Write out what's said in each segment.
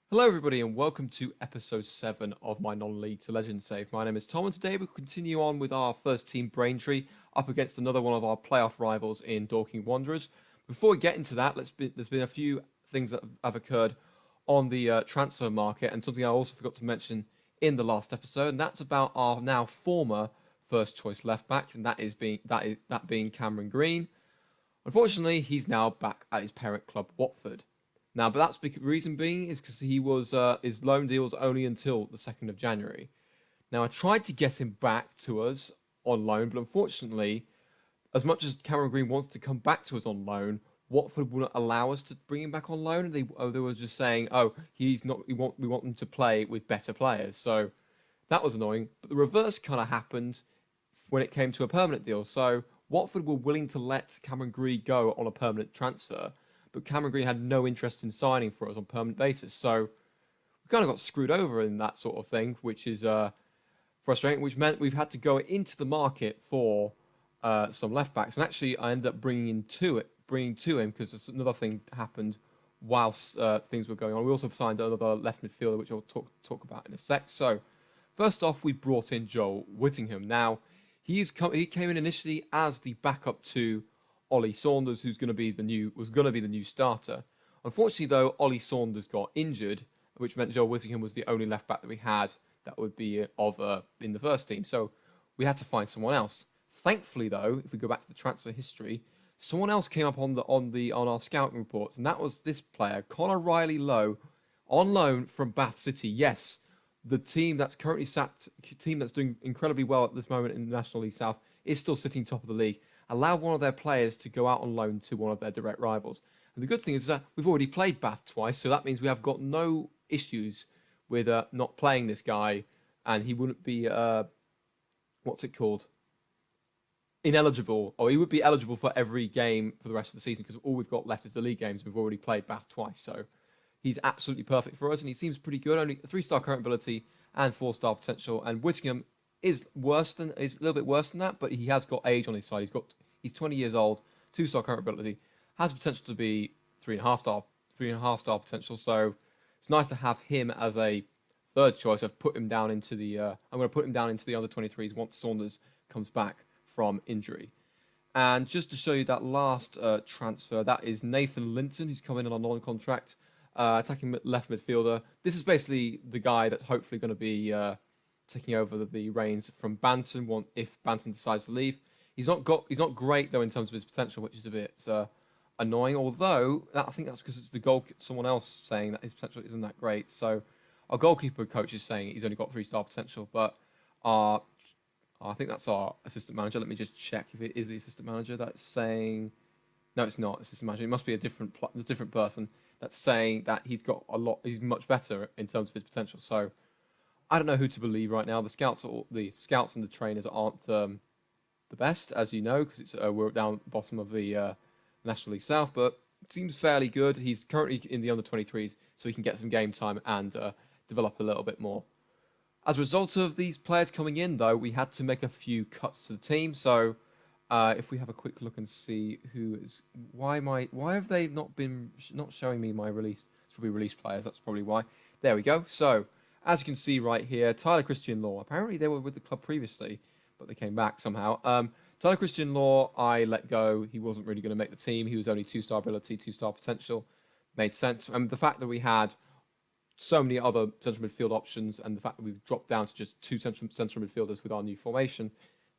Hello, everybody, and welcome to episode 7 of my Non League to Legend save. My name is Tom, and today we'll continue on with our first team Braintree up against another one of our playoff rivals in Dorking Wanderers. Before we get into that, there's been a few things that have occurred on the transfer market, and something I also forgot to mention in the last episode, and that's about our now former first choice left back, and that being Cameron Green. Unfortunately, he's now back at his parent club, Watford. Now, but that's the reason being is because his loan deal was only until the 2nd of January. Now, I tried to get him back to us on loan, but unfortunately, as much as Cameron Green wants to come back to us on loan, Watford wouldn't allow us to bring him back on loan. And they were just saying, "Oh, he's not. We want him to play with better players." So that was annoying. But the reverse kind of happened when it came to a permanent deal. So Watford were willing to let Cameron Green go on a permanent transfer, but Cameron Green had no interest in signing for us on a permanent basis. So we kind of got screwed over in that sort of thing, which is frustrating, which meant we've had to go into the market for some left backs. And actually, I ended up bringing to him because another thing happened whilst things were going on. We also signed another left midfielder, which I'll talk about in a sec. So first off, we brought in Joel Whittingham. Now he came in initially as the backup to Ollie Saunders, was going to be the new starter. Unfortunately, though, Ollie Saunders got injured, which meant Joel Whittingham was the only left back that we had that would be in the first team. So we had to find someone else. Thankfully, though, if we go back to the transfer history, someone else came up on our scouting reports, and that was this player, Connor Riley Lowe, on loan from Bath City. Yes, the team that's doing incredibly well at this moment in the National League South is still sitting top of the league. Allow one of their players to go out on loan to one of their direct rivals. And the good thing is that we've already played Bath twice, so that means we have got no issues with not playing this guy, and he wouldn't be what's it called? Ineligible, or he would be eligible for every game for the rest of the season because all we've got left is the league games. We've already played Bath twice, so he's absolutely perfect for us, and he seems pretty good. Only 3-star current ability and 4-star potential. And Whittingham is a little bit worse than that, but he has got age on his side. He's 20 years old, 2-star current ability, has potential to be 3.5-star potential. So it's nice to have him as a third choice. I'm going to put him down into the under 23s once Saunders comes back from injury. And just to show you that last transfer, that is Nathan Linton, who's coming in on non-contract, attacking left midfielder. This is basically the guy that's hopefully going to be taking over the reins from Banton if Banton decides to leave. He's not great though in terms of his potential, which is a bit annoying. Although I think that's because it's someone else saying that his potential isn't that great. So our goalkeeper coach is saying he's only got 3-star potential, but I think that's our assistant manager. Let me just check if it is the assistant manager that's saying. No, it's not assistant manager. It must be a different person that's saying that he's much better in terms of his potential. So I don't know who to believe right now. The scouts and the trainers aren't the best, as you know, because we're down at the bottom of the National League South, but it seems fairly good. He's currently in the under 23s, so he can get some game time and develop a little bit more. As a result of these players coming in, though, we had to make a few cuts to the team. So if we have a quick look and see why have they not showing me my release? It's probably release players. That's probably why. There we go. So as you can see right here, Tyler Christian Law. Apparently they were with the club previously, but they came back somehow. Tyler Christian Law, I let go. He wasn't really going to make the team. He was only 2-star ability, 2-star potential. Made sense. And the fact that we had so many other central midfield options, and the fact that we've dropped down to just 2 central midfielders with our new formation,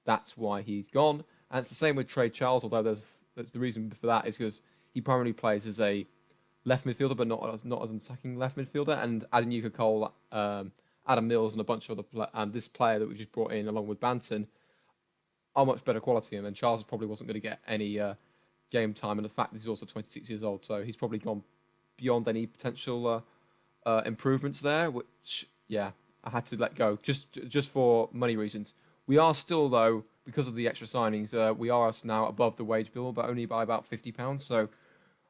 that's why he's gone. And it's the same with Trey Charles, although there's the reason for that is because he primarily plays as a left midfielder, but not as an attacking left midfielder. And Adenuka Cole, Adam Mills, and a bunch of and this player that we just brought in along with Banton are much better quality. And then Charles probably wasn't going to get any game time, and the fact that he's also 26 years old, so he's probably gone beyond any potential improvements there. Which I had to let go just for money reasons. We are still though, because of the extra signings, we are now above the wage bill, but only by about £50. So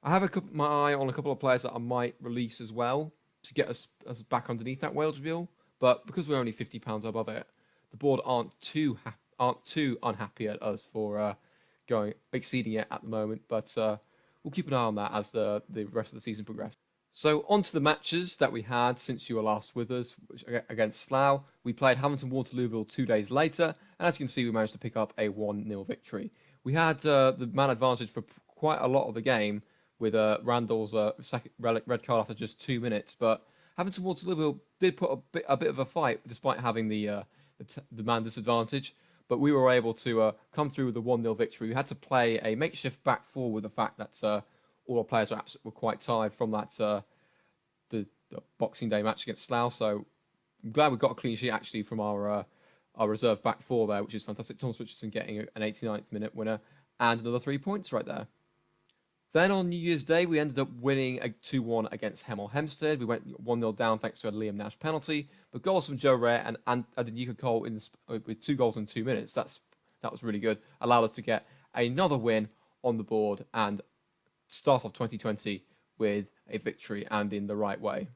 I have my eye on a couple of players that I might release as well to get us back underneath that wage bill. But because we're only £50 above it, the board aren't too unhappy at us for exceeding it at the moment. But we'll keep an eye on that as the rest of the season progresses. So on to the matches that we had since you were last with us against Slough. We played Hamilton Waterlooville 2 days later, and as you can see, we managed to pick up a 1-0 victory. We had the man advantage for quite a lot of the game, with Randall's second red card after just 2 minutes. But Hamilton Waterlooville did put a bit of a fight, despite having the man disadvantage. But we were able to come through with a 1-0 victory. We had to play a makeshift back four with the fact that all our players were quite tired from that the Boxing Day match against Slough. So I'm glad we got a clean sheet actually from our reserve back four there, which is fantastic. Thomas Richardson getting an 89th minute winner and another 3 points right there. Then on New Year's Day, we ended up winning a 2-1 against Hemel Hempstead. We went 1-0 down thanks to a Liam Nash penalty, but goals from Joe Rare and Adenika Cole with 2 goals in 2 minutes. That was really good. Allowed us to get another win on the board and start off 2020 with a victory and in the right way.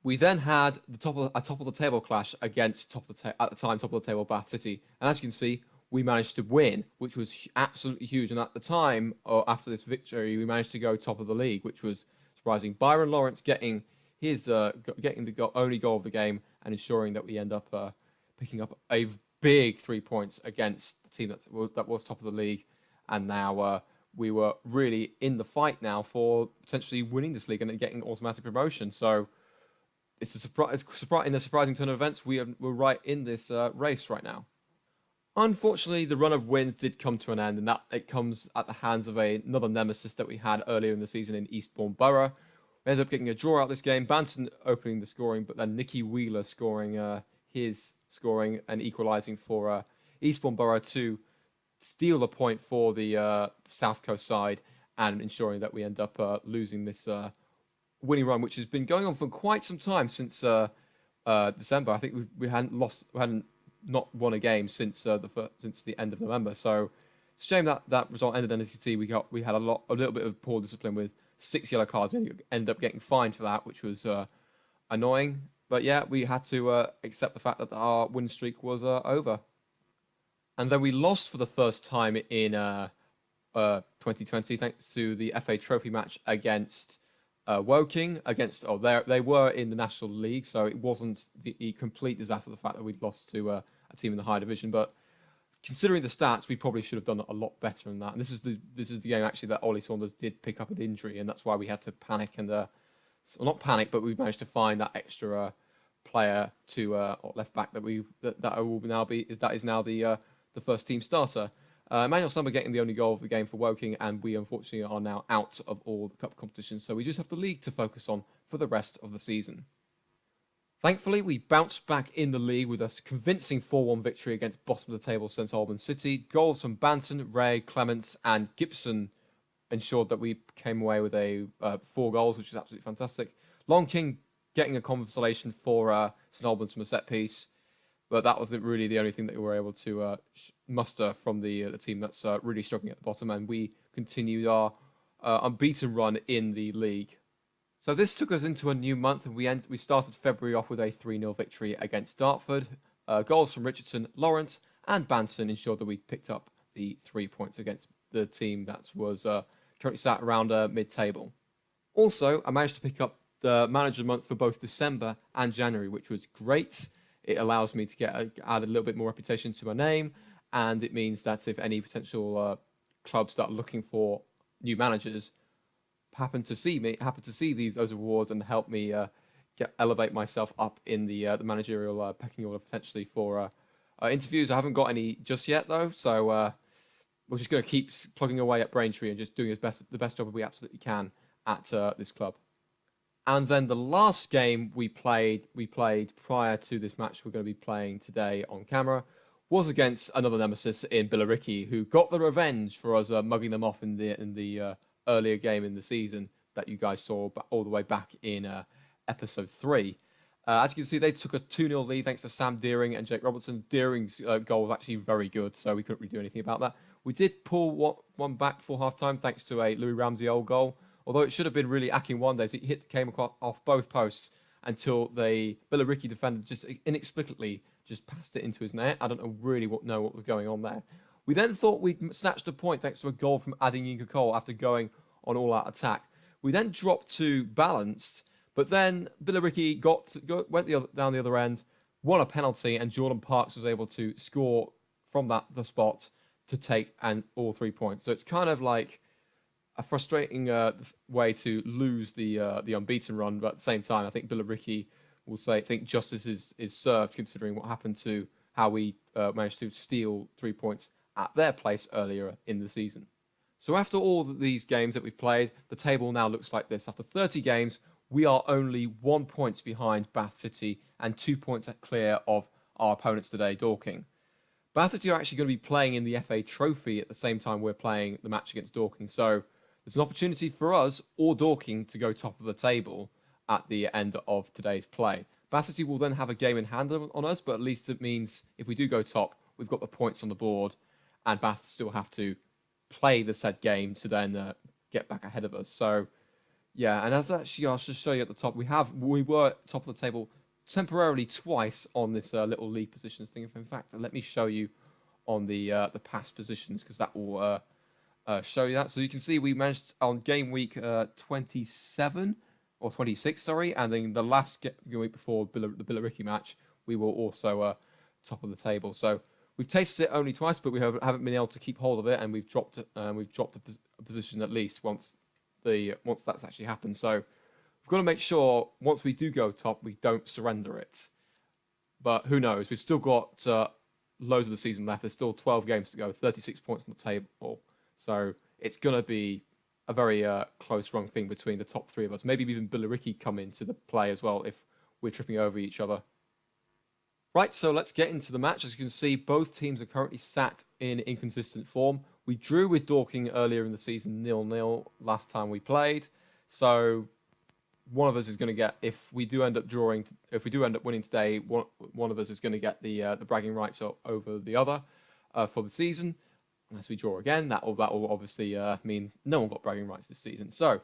We then had a top of the table clash against top of the table Bath City, and as you can see, we managed to win, which was absolutely huge. And at the time, or after this victory, we managed to go top of the league, which was surprising. Byron Lawrence getting the only goal of the game and ensuring that we end up picking up a big 3 points against the team that was top of the league, and now we were really in the fight now for potentially winning this league and getting automatic promotion. So it's a surprise. In a surprising turn of events, we're right in this race right now. Unfortunately, the run of wins did come to an end, and that it comes at the hands of another nemesis that we had earlier in the season in Eastbourne Borough. We ended up getting a draw out this game, Banton opening the scoring, but then Nicky Wheeler scoring and equalising for Eastbourne Borough to steal a point for the South Coast side and ensuring that we end up losing this winning run, which has been going on for quite some time since December. I think we hadn't not won a game since the end of November. So it's a shame that result ended. And as you see, we had a little bit of poor discipline with 6 yellow cards. We ended up getting fined for that, which was annoying. But yeah, we had to accept the fact that our win streak was over. And then we lost for the first time in 2020 thanks to the FA Trophy match against Woking. They were in the National League, so it wasn't the complete disaster, the fact that we'd lost to a team in the higher division. But considering the stats, we probably should have done a lot better than that. And this is the game actually that Ollie Saunders did pick up an injury, and that's why we had to panic and not panic, but we managed to find that extra player to left back that is now the first team starter. Emmanuel Slumber getting the only goal of the game for Woking, and we unfortunately are now out of all the cup competitions, so we just have the league to focus on for the rest of the season. Thankfully, we bounced back in the league with a convincing 4-1 victory against bottom of the table St Albans City. Goals from Banton, Ray, Clements and Gibson ensured that we came away with 4 goals, which is absolutely fantastic. Long King getting a consolation for St Albans from a set piece. But that was really the only thing that we were able to muster from the team that's really struggling at the bottom, and we continued our unbeaten run in the league. So this took us into a new month, and we started February off with a 3-0 victory against Dartford. Goals from Richardson, Lawrence, and Banton ensured that we picked up the 3 points against the team that was currently sat around mid-table. Also, I managed to pick up the manager month for both December and January, which was great. It allows me to add a little bit more reputation to my name, and it means that if any potential clubs that are looking for new managers happen to see those awards and help me elevate myself up in the managerial pecking order potentially for interviews. I haven't got any just yet though, so we're just going to keep plugging away at Braintree and just doing the best job we absolutely can at this club. And then the last game we played prior to this match we're going to be playing today on camera was against another nemesis in Billericay, who got the revenge for us mugging them off in the earlier game in the season that you guys saw all the way back in episode 3. As you can see, they took a 2-0 lead thanks to Sam Deering and Jake Robertson. Deering's goal was actually very good, so we couldn't really do anything about that. We did pull one back for half-time thanks to a Louis Ramsey old goal. Although it should have been really Akinwande, it came off both posts until the Billericay defender just inexplicably just passed it into his net. I don't know what was going on there. We then thought we'd snatched a point thanks to a goal from Adenika Cole after going on all-out attack. We then dropped to balanced, but then Billericay went down the other end, won a penalty, and Jordan Parks was able to score from the spot to take all 3 points. So it's kind of like a frustrating way to lose the unbeaten run, but at the same time, I think Billericay will think justice is served considering what happened to how we managed to steal 3 points at their place earlier in the season. So after all these games that we've played, the table now looks like this. After 30 games, we are only 1 point behind Bath City and 2 points clear of our opponents today, Dorking. Bath City are actually going to be playing in the FA Trophy at the same time we're playing the match against Dorking. So there's an opportunity for us or Dorking to go top of the table at the end of today's play. Bath City will then have a game in hand on us, but at least it means if we do go top, we've got the points on the board, and Bath still have to play the said game to then get back ahead of us. So, yeah, and as actually I'll just show you at the top, we were top of the table temporarily twice on this little league positions thing. In fact, let me show you on the past positions because that will show you that. So you can see we managed on game week 27 or 26, sorry, and then the last game week before the Billericay match, we were also top of the table. So we've tasted it only twice, but we haven't been able to keep hold of it, and we've dropped a position at least once that's actually happened. So we've got to make sure once we do go top, we don't surrender it. But who knows? We've still got loads of the season left. There's still 12 games to go, 36 points on the table. So it's going to be a very close run thing between the top three of us. Maybe even Billericay come into the play as well if we're tripping over each other. Right, so let's get into the match. As you can see, both teams are currently sat in inconsistent form. We drew with Dorking earlier in the season 0-0 last time we played. So one of us is going to get, if we do end up winning today, one of us is going to get the bragging rights over the other for the season. Unless we draw again, that will obviously mean no one got bragging rights this season. So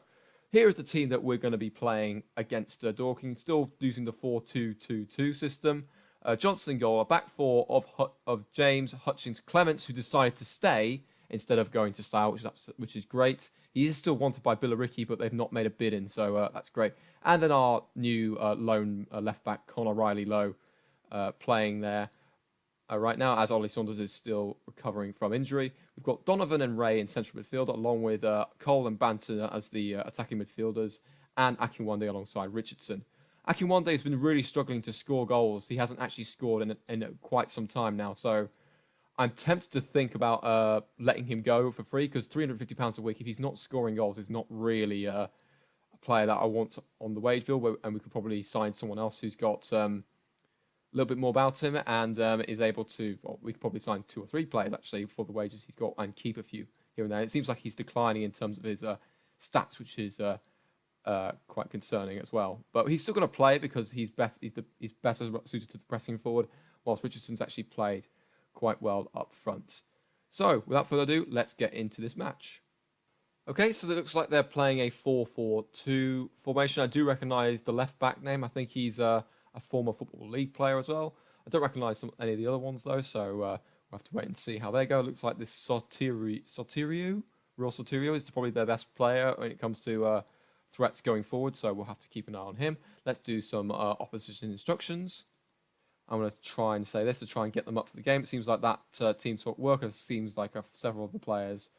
here is the team that we're going to be playing against Dorking, still using the 4-2-2-2 system. Johnson in goal, a back four of James, Hutchins, Clements, who decided to stay instead of going to Slough, which is great. He is still wanted by Billericay, but they've not made a bid in, so that's great. And then our new lone left back, Connor Riley-Lowe, playing there right now, as Ollie Saunders is still recovering from injury. We've got Donovan and Ray in central midfield, along with Cole and Banton as the attacking midfielders, and Akinwande alongside Richardson. Akinwande has been really struggling to score goals. He hasn't actually scored in quite some time now, so I'm tempted to think about letting him go for free, because £350 a week, if he's not scoring goals, is not really a player that I want on the wage bill, and we could probably sign someone else who's got a little bit more about him and is able to, well, we could probably sign 2 or 3 players actually for the wages he's got and keep a few here and there. It seems like he's declining in terms of his stats, which is quite concerning as well. But he's still going to play because he's better suited to the pressing forward, whilst Richardson's actually played quite well up front. So without further ado, let's get into this match. Okay, so it looks like they're playing a 4-4-2 formation. I do recognise the left back name. I think he's a former Football League player as well. I don't recognise any of the other ones though, so we'll have to wait and see how they go. It looks like this Rui Sotirio is probably their best player when it comes to threats going forward, so we'll have to keep an eye on him. Let's do some opposition instructions. I'm going to try and say this to try and get them up for the game. It seems like that team talk worker seems like several of the players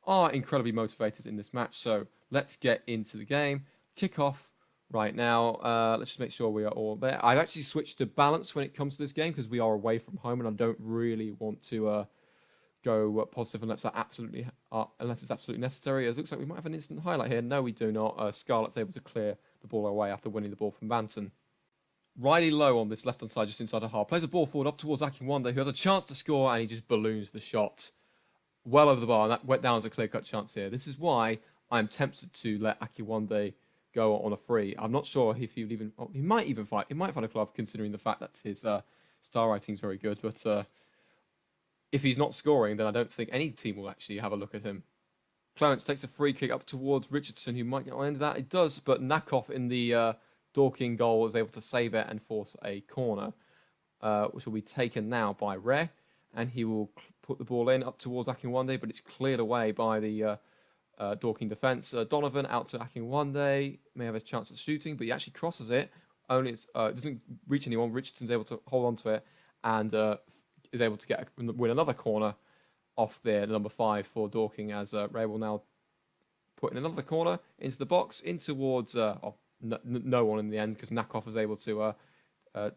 are incredibly motivated in this match, so let's get into the game. Kick off right now. Let's just make sure we are all there. I've actually switched to balance when it comes to this game because we are away from home and I don't really want to go positive unless it's absolutely necessary. It looks like we might have an instant highlight here. No, we do not. Scarlett's able to clear the ball away after winning the ball from Banton. Riley-Lowe on this left-hand side, just inside the half, plays the ball forward up towards Akinwande, who has a chance to score, and he just balloons the shot well over the bar, and that went down as a clear-cut chance here. This is why I'm tempted to let Akinwande go on a free. I'm not sure if he would even... he might find a club, considering the fact that his star rating is very good, but if he's not scoring, then I don't think any team will actually have a look at him. Clarence takes a free kick up towards Richardson, who might get on the end of that. It does, but Nakoff in the Dorking goal was able to save it and force a corner, which will be taken now by Ray, and he will put the ball in up towards Akinwande, but it's cleared away by the Dorking defence. Donovan out to Akinwande, may have a chance at shooting, but he actually crosses it. Only it doesn't reach anyone. Richardson's able to hold on to it and is able to win another corner off there, number 5 for Dorking, as Ray will now put in another corner into the box, in towards no one in the end, because Nakov was able to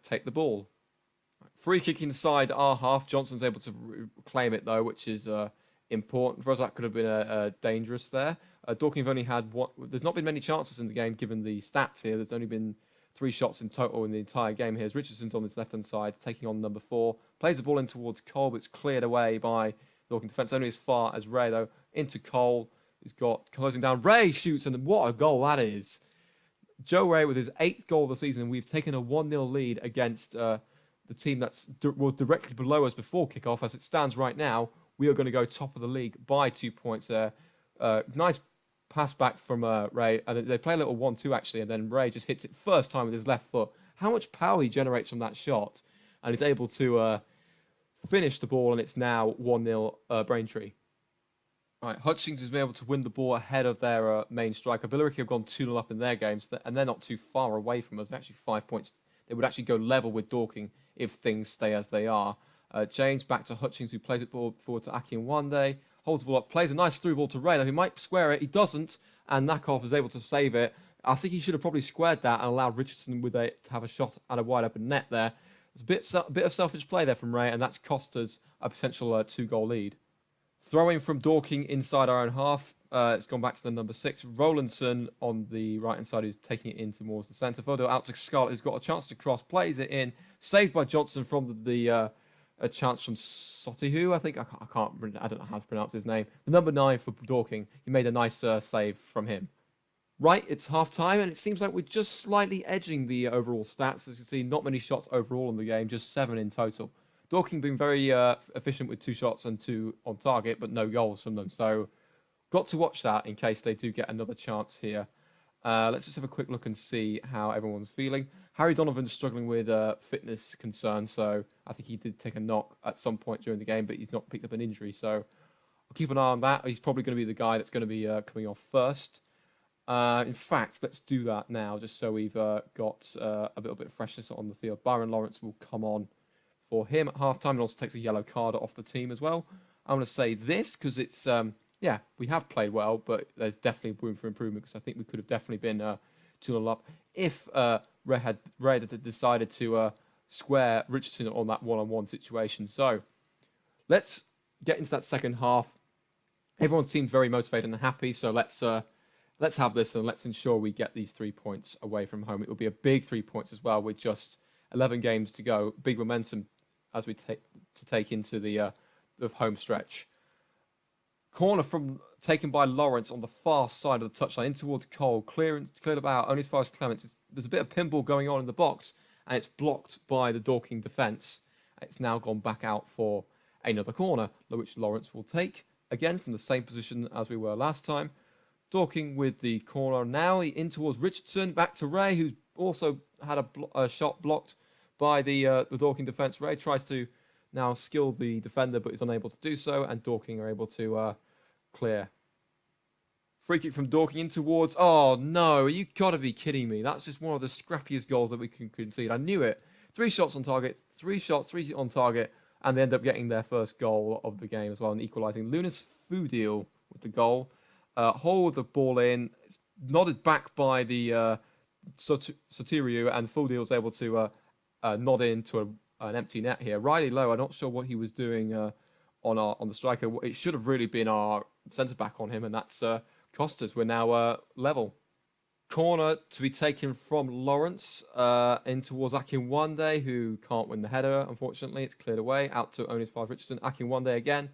take the ball. Free kick inside our half. Johnson's able to claim it though, which is important for us. That could have been dangerous there. Dorking have only had one. There's not been many chances in the game given the stats here. There's only been 3 shots in total in the entire game here. As Richardson's on this left-hand side, taking on number 4. Plays the ball in towards Cole, but it's cleared away by Dorking defence. Only as far as Ray, though. Into Cole, who's got closing down. Ray shoots, and what a goal that is. Joe Ray with his 8th goal of the season, and we've taken a 1-0 lead against the team that was directly below us before kickoff. As it stands right now, we are going to go top of the league by 2 points there. Nice pass back from Ray, and they play a little 1-2 actually, and then Ray just hits it first time with his left foot. How much power he generates from that shot, and he's able to finish the ball, and it's now 1-0 Braintree. All right, Hutchings has been able to win the ball ahead of their main striker. Billericay have gone 2-0 up in their games, and they're not too far away from us. They're actually 5 points. They would actually go level with Dorking if things stay as they are. James back to Hutchings, who plays it forward to Akinwande. Holds the ball up, plays a nice through ball to Ray. He might square it, he doesn't, and Nakov is able to save it. I think he should have probably squared that and allowed Richardson to have a shot at a wide open net there. It's a bit of selfish play there from Ray, and that's cost us a potential 2-goal lead. Throwing from Dorking inside our own half. It's gone back to the number 6. Rowlandson on the right-hand side, who's taking it in towards the centre. Photo out to Scarlett, who's got a chance to cross. Plays it in. Saved by Johnson from a chance from Sotihu, I think. I don't know how to pronounce his name. The number 9 for Dorking. He made a nice save from him. Right, it's half-time, and it seems like we're just slightly edging the overall stats. As you can see, not many shots overall in the game, just 7 in total. Dorking being very efficient with 2 shots and 2 on target, but no goals from them. So, got to watch that in case they do get another chance here. Let's just have a quick look and see how everyone's feeling. Harry Donovan's struggling with fitness concerns, so I think he did take a knock at some point during the game, but he's not picked up an injury. So, I'll keep an eye on that. He's probably going to be the guy that's going to be coming off first. In fact, let's do that now, just so we've got a little bit of freshness on the field. Byron Lawrence will come on for him at half-time, and also takes a yellow card off the team as well. I want to say this because it's, we have played well, but there's definitely room for improvement because I think we could have definitely been 2-0 up if Ray had decided to square Richardson on that one-on-one situation. So let's get into that second half. Everyone seems very motivated and happy, so let's have this and let's ensure we get these 3 points away from home. It will be a big 3 points as well with just 11 games to go. Big momentum as we take into the home stretch. Corner taken by Lawrence on the far side of the touchline in towards Cole. Cleared about only as far as Clements. There's a bit of pinball going on in the box, and it's blocked by the Dorking defence. It's now gone back out for another corner, which Lawrence will take again from the same position as we were last time. Dorking with the corner now in towards Richardson. Back to Ray, who's also had a shot blocked by the Dorking defence. Ray tries to now skill the defender, but is unable to do so, and Dorking are able to clear. Free kick from Dorking in towards... Oh, no, you got to be kidding me. That's just one of the scrappiest goals that we can concede. I knew it. 3 shots on target, 3 on target, and they end up getting their first goal of the game as well, and equalising. Lunas Fudiel with the goal. Hold the ball in. It's nodded back by the Sotiru, and Fudiel's able to nod into an empty net here. Riley Lowe, I'm not sure what he was doing on the striker. It should have really been our centre-back on him, and that's cost us. We're now level. Corner to be taken from Lawrence in towards Akinwande, who can't win the header, unfortunately. It's cleared away, out to Onis 5 Richardson. Akinwande again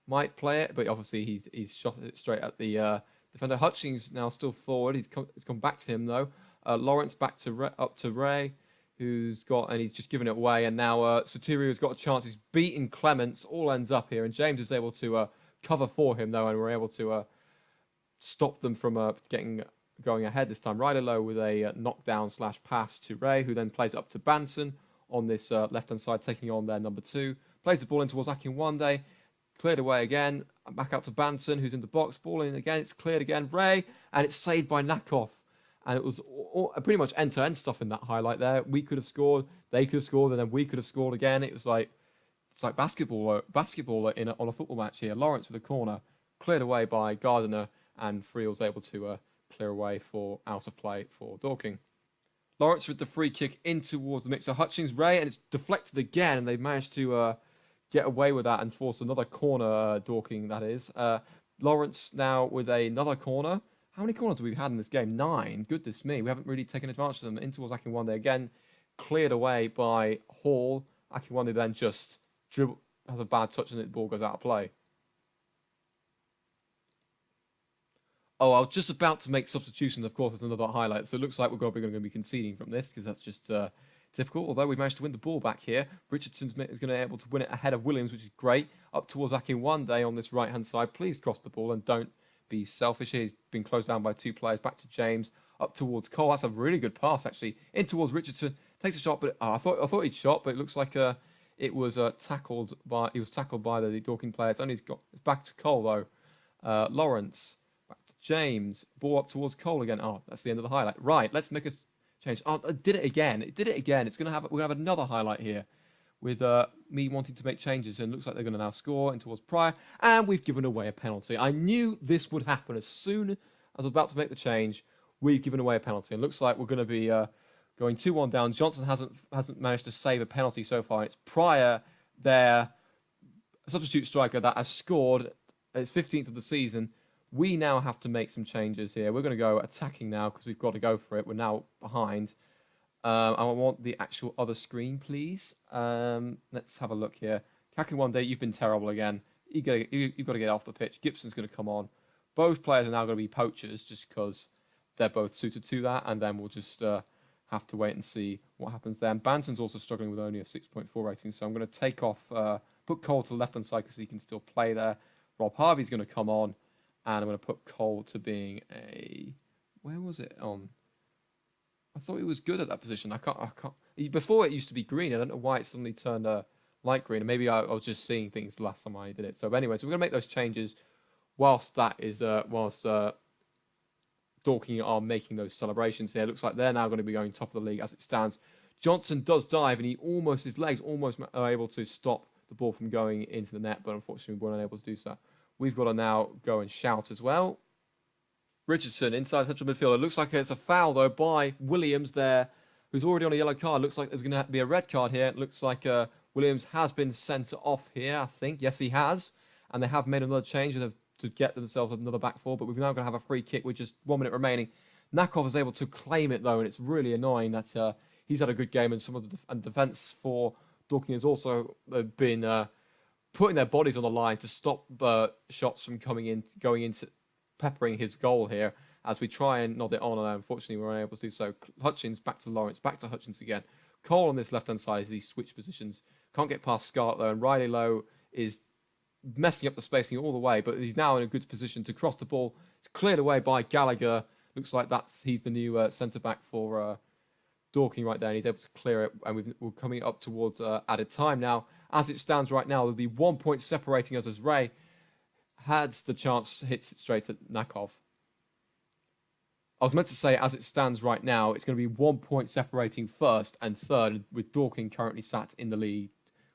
might play it, but obviously he's shot it straight at the defender. Hutchings now still forward. It's come back to him, though. Lawrence back to up to Ray, who's got, and he's just given it away, and now Sotiru has got a chance. He's beaten Clements, all ends up here, and James is able to cover for him, though, and we're able to stop them from going ahead this time. Ryder Lowe with a knockdown / pass to Ray, who then plays it up to Banson on this left-hand side, taking on their number 2. Plays the ball in towards Akinwande. Cleared away again. Back out to Banton, who's in the box. Ball in again. It's cleared again. Ray. And it's saved by Nakov. And it was pretty much end-to-end stuff in that highlight there. We could have scored. They could have scored. And then we could have scored again. It's like basketball on a football match here. Lawrence with a corner. Cleared away by Gardiner. And Free was able to clear away for out of play for Dorking. Lawrence with the free kick in towards the mixer. Hutchins, Ray. And it's deflected again. And they've managed to get away with that and force another corner, Dorking, that is. Lawrence now with another corner. How many corners have we had in this game? 9. Goodness me. We haven't really taken advantage of them. In towards Akinwande again. Cleared away by Hall. Akinwande then just has a bad touch and the ball goes out of play. Oh, I was just about to make substitutions. Of course, there's another highlight. So it looks like we're going to be conceding from this because that's just typical. Although we managed to win the ball back here. Richardson's going to be able to win it ahead of Williams, which is great. Up towards Akinwande on this right-hand side. Please cross the ball and don't be selfish here. He's been closed down by 2 players. Back to James. Up towards Cole. That's a really good pass, actually. In towards Richardson. Takes a shot, but I thought he'd shot, but it looks like it was tackled by the Dorking player. It's back to Cole though. Lawrence. Back to James. Ball up towards Cole again. Oh, that's the end of the highlight. Right, let's make a change. Oh, it did it again. We're gonna have another highlight here with me wanting to make changes, and it looks like they're going to now score in towards Pryor, and we've given away a penalty. I knew this would happen as soon as I was about to make the change. We've given away a penalty, and it looks like we're going to be going 2-1 down. Johnson hasn't managed to save a penalty so far. It's Pryor, their substitute striker, that has scored. It's 15th of the season. We now have to make some changes here. We're going to go attacking now because we've got to go for it. We're now behind. I want the actual other screen, please. Let's have a look here. Akinwande, you've been terrible again. You've got to get off the pitch. Gibson's going to come on. Both players are now going to be poachers just because they're both suited to that. And then we'll just have to wait and see what happens there. And Banton's also struggling with only a 6.4 rating. So I'm going to take off, put Cole to the left-hand side because he can still play there. Rob Harvey's going to come on. And I'm going to put Cole to being a... Where was it on? I thought he was good at that position. I can't. Before it used to be green. I don't know why it suddenly turned light green. And maybe I was just seeing things the last time I did it. So anyway, so we're going to make those changes whilst Dorking are making those celebrations here. It looks like they're now going to be going top of the league as it stands. Johnson does dive and his legs almost are able to stop the ball from going into the net, but unfortunately we weren't able to do so. We've got to now go and shout as well. Richardson inside central midfielder. Looks like it's a foul though by Williams there, who's already on a yellow card. Looks like there's going to be a red card here. It looks like Williams has been sent off here, I think. Yes, he has. And they have made another change to get themselves another back four. But we've now got to have a free kick with just 1 minute remaining. Nakov is able to claim it though, and it's really annoying that he's had a good game, and some of the defence for Dorking has also been putting their bodies on the line to stop shots from going into peppering his goal here as we try and nod it on, and unfortunately we're unable to do so. Hutchins back to Lawrence, back to Hutchins again. Cole on this left-hand side as he switched positions. Can't get past Scarlett though, and Riley Lowe is messing up the spacing all the way, but he's now in a good position to cross the ball. It's cleared away by Gallagher. Looks like he's the new centre-back for Dorking right there, and he's able to clear it, and we're coming up towards added time now. As it stands right now, there'll be 1 point separating us as Ray had the chance, hits it straight at Nakov. I was meant to say, as it stands right now, it's going to be 1 point separating first and third, with Dorking currently sat in the lead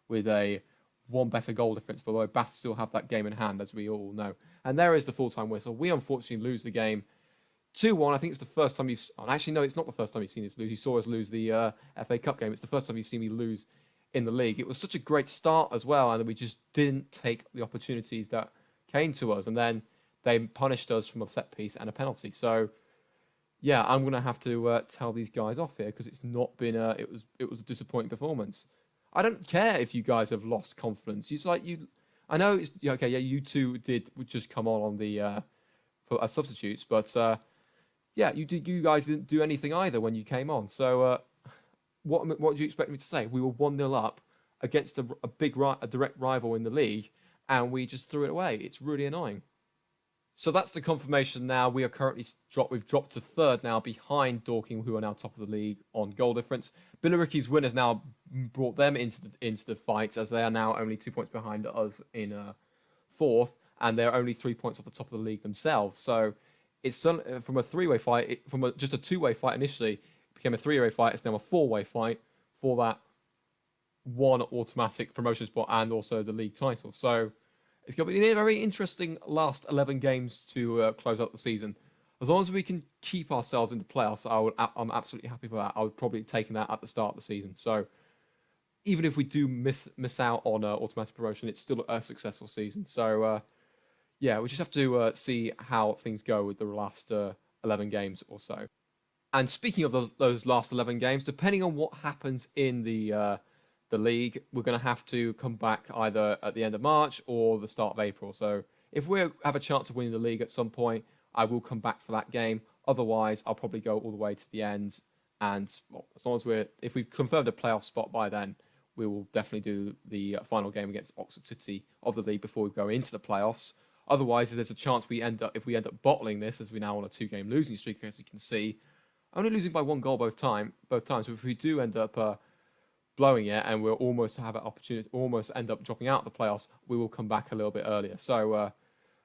with a 1 better goal difference, although Bath still have that game in hand, as we all know. And there is the full-time whistle. We unfortunately lose the game 2-1. I think it's the first time you've... Actually, no, it's not the first time you've seen us lose. You saw us lose the FA Cup game. It's the first time you've seen me lose in the league. It was such a great start as well, and we just didn't take the opportunities that came to us, and then they punished us from a set piece and a penalty. So, yeah, I'm going to have to tell these guys off here because it's not been it was a disappointing performance. I don't care if you guys have lost confidence. It's like I know it's okay. Yeah, you two would just come on the for as substitutes, but yeah, you guys didn't do anything either when you came on. So what do you expect me to say? We were 1-0 up against a direct rival in the league, and we just threw it away. It's really annoying. So that's the confirmation now. We are currently we've dropped to third now behind Dorking, who are now top of the league on goal difference. Billericay's win has now brought them into the fight, as they are now only 2 points behind us in 4th, and they're only 3 points off the top of the league themselves. So it's from a three-way fight, just a two-way fight initially, it became a three-way fight. It's now a four-way fight for that one automatic promotion spot and also the league title. So it's going to be a very interesting last 11 games to close out the season. As long as we can keep ourselves in the playoffs, I'm absolutely happy for that. I would probably have taken that at the start of the season. So even if we do miss out on automatic promotion, it's still a successful season. So yeah, we just have to see how things go with the last 11 games or so. And speaking of those last 11 games, depending on what happens in the league, we're going to have to come back either at the end of March or the start of April. So if we have a chance of winning the league at some point, I will come back for that game. Otherwise, I'll probably go all the way to the end. And well, as long as if we've confirmed a playoff spot by then, we will definitely do the final game against Oxford City of the league before we go into the playoffs. Otherwise, if there's a chance if we end up bottling this, as we're now on a 2-game losing streak, as you can see, only losing by 1 goal both times. But if we do end up blowing it and we'll almost have an opportunity, almost end up dropping out of the playoffs, we will come back a little bit earlier. So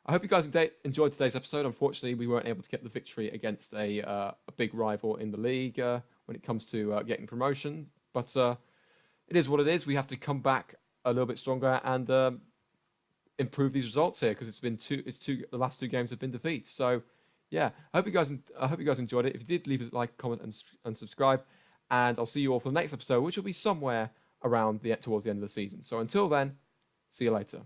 I hope you guys enjoyed today's episode. Unfortunately, we weren't able to get the victory against a big rival in the league when it comes to getting promotion. But it is what it is. We have to come back a little bit stronger and improve these results here, because the last 2 games have been defeats. So yeah, I hope you guys enjoyed it. If you did, leave a like, comment, and subscribe. And I'll see you all for the next episode, which will be somewhere around towards the end of the season. So until then, see you later.